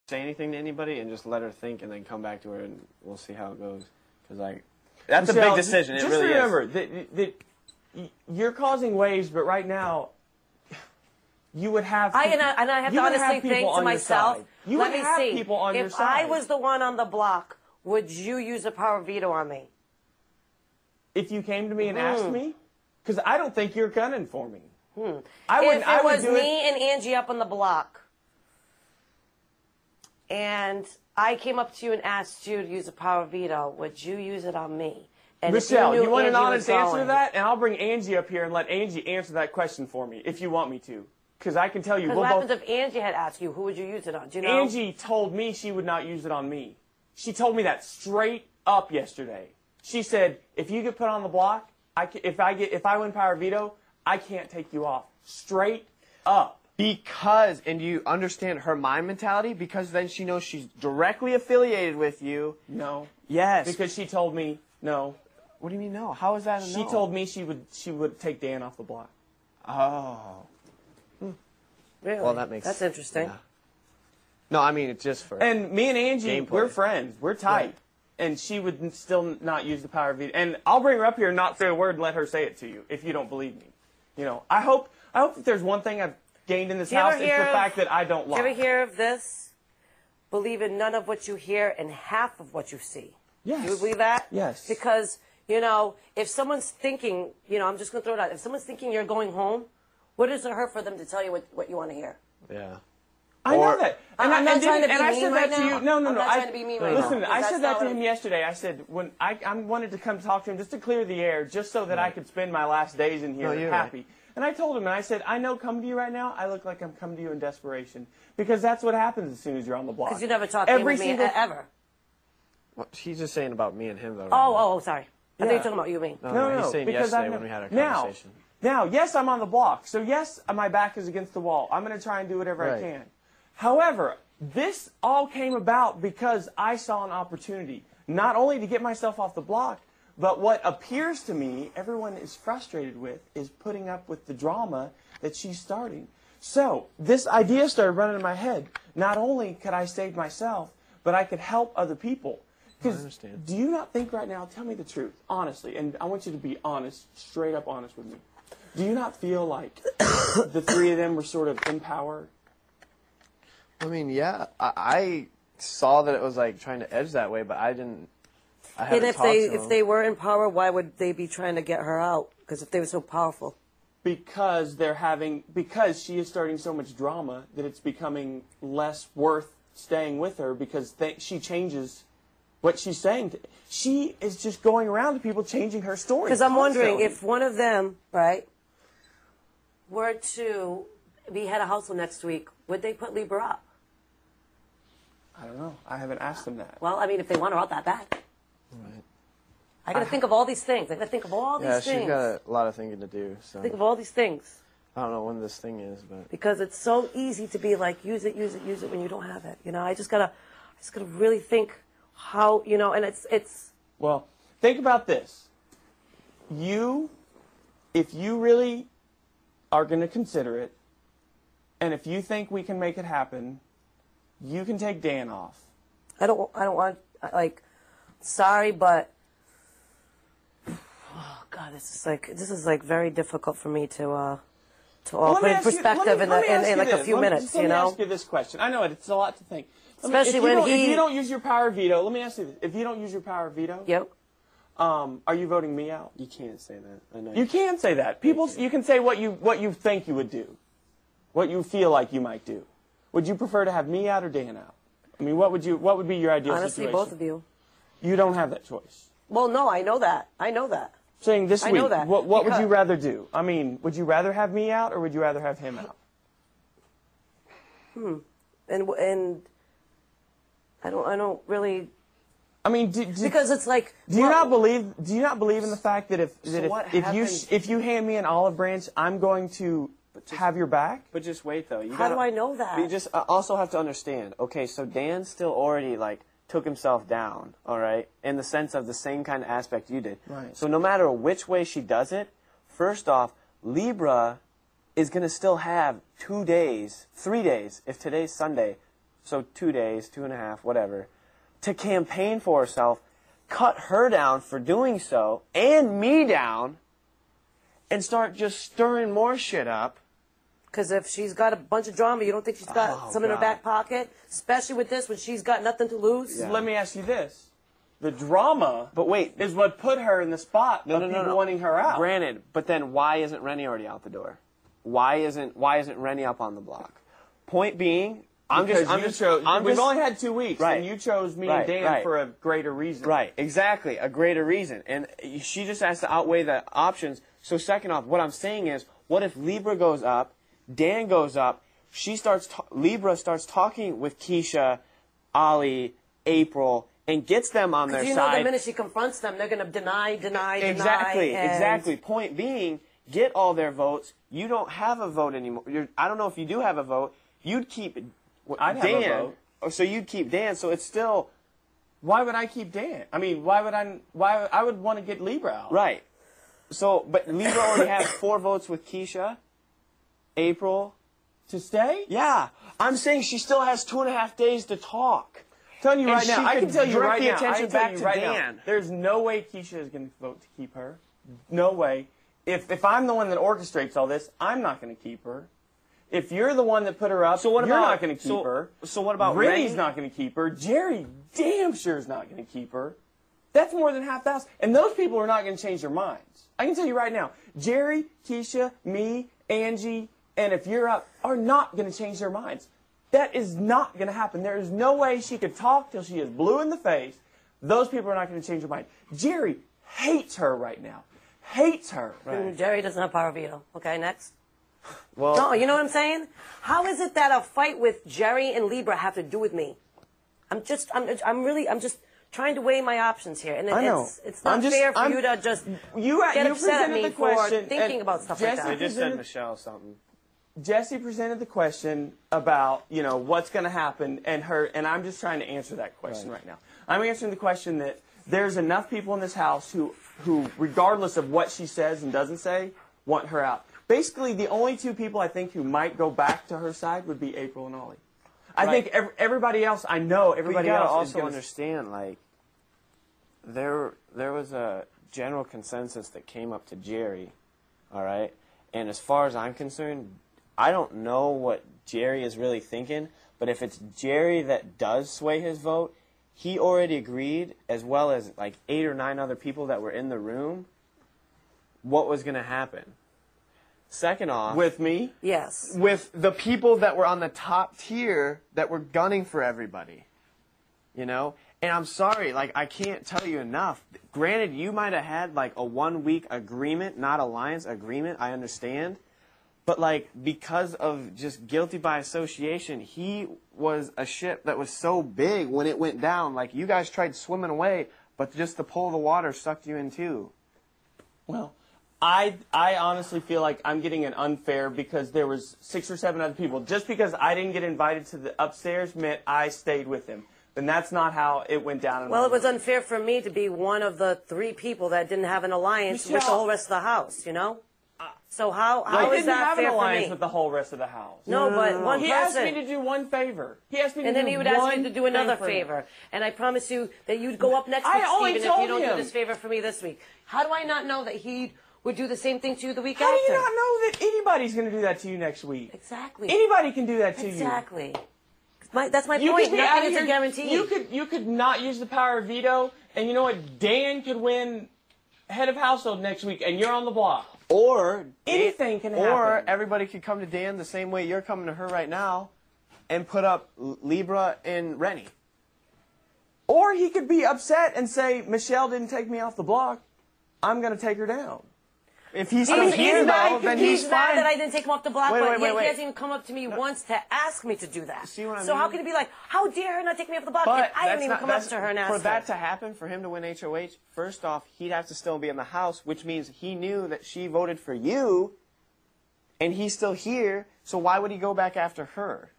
say anything to anybody and just let her think and then come back to her and we'll see how it goes. Because, like, that's a big decision. It really is. Just remember that you're causing waves, but right now, you would have... I have to honestly think to myself, let me see. People on your side. If I was the one on the block, would you use a power veto on me? If you came to me and asked me? Because I don't think you're gunning for me. If it was me and Angie up on the block, and I came up to you and asked you to use a power veto, would you use it on me? And Michelle, you want an honest answer to that? And I'll bring Angie up here and let Angie answer that question for me, if you want me to. Because I can tell you... What happens if Angie had asked you, who would you use it on? Do you know? Angie told me she would not use it on me. She told me that straight up yesterday. She said, if you get put on the block, if I win power veto, I can't take you off. Straight up. Because, and do you understand her mind mentality? Because then she knows she's directly affiliated with you. No. Yes. Because she told me no. What do you mean no? How is that a no? She told me she would take Dan off the block. Oh. Really? Well, that makes... That's interesting. Yeah. No, I mean, it's just for... And me and Angie, we're friends. We're tight. Right. And she would still not use the power veto. And I'll bring her up here and not say a word and let her say it to you, if you don't believe me. You know, I hope that there's one thing I've gained in this house, it's the fact that I don't lie. Do you ever hear of this? Believe in none of what you hear and half of what you see. Yes. Do you believe that? Yes. Because, you know, if someone's thinking, you know, I'm just going to throw it out. If someone's thinking you're going home, what does it hurt for them to tell you what you want to hear? Yeah. I know that. And I'm not trying to be mean right now. No. I'm not trying to be mean right now. Listen, I said that to him yesterday. I said, when I wanted to come talk to him just to clear the air, just so that I could spend my last days in here happy. Right. And I told him, and I said, I know coming to you right now, I look like I'm coming to you in desperation. Because that's what happens as soon as you're on the block. Because you never talk to me ever. Well, she's just saying about me and him, though. Oh, sorry. I think you're talking about you and me. No, he's saying yesterday when we had our conversation. Now, yes, I'm on the block. So, yes, my back is against the wall. I'm going to try and do whatever I can. However, this all came about because I saw an opportunity, not only to get myself off the block, but what appears to me everyone is frustrated with is putting up with the drama that she's starting. So, this idea started running in my head. Not only could I save myself, but I could help other people. Because do you not think right now, tell me the truth, honestly, and I want you to be honest, straight up honest with me. Do you not feel like the three of them were sort of in power? I mean, yeah, I saw that it was like trying to edge that way, but I didn't. And if they were in power, why would they be trying to get her out? Because if they were so powerful. Because she is starting so much drama that it's becoming less worth staying with her because she changes what she's saying. She is just going around to people changing her story. Because I'm wondering if one of them, right, were to be head of household next week, would they put Libra up? I don't know. I haven't asked them that. Well, I mean, if they want her out that bad. Right. I got to think of all these things. I got to think of all these things. Yeah, she's got a lot of thinking to do. So. Think of all these things. I don't know when this thing is, but because it's so easy to be like, use it when you don't have it. You know, I just gotta really think how, you know, and it's. Well, think about this. If you really are going to consider it, and if you think we can make it happen, you can take Dan off. I don't want, like, sorry, but, oh God, this is like very difficult for me to all put in perspective in like a few minutes, you know? Let me ask you this question. I know it's a lot to think. Especially if you don't use your power veto, let me ask you this. If you don't use your power veto, yep. Are you voting me out? You can't say that. I know you can say that. You can say what you think you would do, what you feel like you might do. Would you prefer to have me out or Dan out? I mean, what would be your ideal situation? Honestly, both of you. You don't have that choice. Well, no, I know that. Saying this week, what would you rather do? I mean, would you rather have me out or would you rather have him out? And I don't really. I mean, because it's like. Do you not believe in the fact that if you hand me an olive branch, I'm going to have your back? But just wait though. How do I know that? You just also have to understand. Okay, so Dan still already took himself down, all right, in the sense of the same kind of aspect you did. Right. So no matter which way she does it, first off, Libra is going to still have 2 days, 3 days, if today's Sunday, so 2 days, 2.5, whatever, to campaign for herself, cut her down for doing so, and me down, and start just stirring more shit up. Because if she's got a bunch of drama, you don't think she's got some in her back pocket? Especially with this, when she's got nothing to lose? Yeah. Let me ask you this. The drama is what put her in the spot of people wanting her out. Granted, but then why isn't Rennie already out the door? Why isn't Rennie up on the block? Point being, we've only had 2 weeks, right, and you chose me and Dan for a greater reason. Right, exactly, a greater reason. And she just has to outweigh the options. So second off, what I'm saying is, what if Libra goes up, Dan goes up, Libra starts talking with Keisha, Ollie, April, and gets them on their side. You know, the minute she confronts them, they're going to deny. Exactly. Point being, get all their votes. You don't have a vote anymore. I don't know if you do have a vote. You'd keep I'd Dan. have a vote. So you'd keep Dan. So it's still. Why would I keep Dan? I mean, why I would want to get Libra out. Right. So, but Libra already has 4 votes with Keisha, April. To stay? Yeah. I'm saying she still has 2.5 days to talk. Telling you right now, I can tell you right now, attention back to Dan. There's no way Keisha is going to vote to keep her. No way. If I'm the one that orchestrates all this, I'm not going to keep her. If you're the one that put her up, you're not going to keep her. So what about Rennie's not going to keep her. Jerry damn sure is not going to keep her. That's more than half the house. And those people are not going to change their minds. I can tell you right now, Jerry, Keisha, me, Angie, and if you're up, are not going to change their minds. That is not going to happen. There is no way she could talk till she is blue in the face. Those people are not going to change their mind. Jerry hates her right now. Hates her. Right. Jerry doesn't have power veto. Okay, next. Well, no, you know what I'm saying? How is it that a fight with Jerry and Libra have to do with me? I'm just trying to weigh my options here, and it's not fair for you to just get upset at me for thinking about stuff like that. I just said Michelle something. Jesse presented the question about, what's going to happen, and I'm just trying to answer that question right now. I'm answering the question that there's enough people in this house who, regardless of what she says and doesn't say, want her out. Basically, the only 2 people I think who might go back to her side would be April and Ollie. I think everybody else, everybody else is going to also understand, like, there was a general consensus that came up to Jerry, all right? And as far as I'm concerned, I don't know what Jerry is really thinking, but if it's Jerry that does sway his vote, he already agreed, as well as like 8 or 9 other people that were in the room, what was going to happen. Second off... With me? Yes. With the people that were on the top tier that were gunning for everybody. And I'm sorry, like, I can't tell you enough. Granted, you might have had like a 1-week agreement, not alliance agreement, I understand. But, like, because of just guilty by association, he was a ship that was so big when it went down. Like, you guys tried swimming away, but just the pull of the water sucked you in, too. Well, I honestly feel like I'm getting an unfair because there was 6 or 7 other people. Just because I didn't get invited to the upstairs meant I stayed with him. And that's not how it went down. Well, it was unfair for me to be one of the 3 people that didn't have an alliance with the whole rest of the house, So how is that fair for me? I didn't have an alliance with the whole rest of the house. No, but one person. He asked me to do one favor. And then he would ask me to do another favor. And I promise you that you'd go up next week, Stephen, if you don't do this favor for me this week. How do I not know that he would do the same thing to you the week after? How do you not know that anybody's going to do that to you next week? Exactly. Anybody can do that to you. Exactly. That's my point. Nothing is a guarantee. You could not use the power of veto, and you know what? Dan could win head of household next week, and you're on the block. Or anything can happen. Or everybody could come to Dan the same way you're coming to her right now and put up Libra and Rennie. Or he could be upset and say, Michelle didn't take me off the block. I'm going to take her down. If he's still here, though, then he's fine. He's mad that I didn't take him off the block, but he hasn't even come up to me once to ask me to do that. See what I mean? So how can it be like, how dare her not take me off the block? If I didn't even come up to her and ask her. For that to happen, for him to win HOH, first off, he'd have to still be in the house, which means he knew that she voted for you, and he's still here, so why would he go back after her?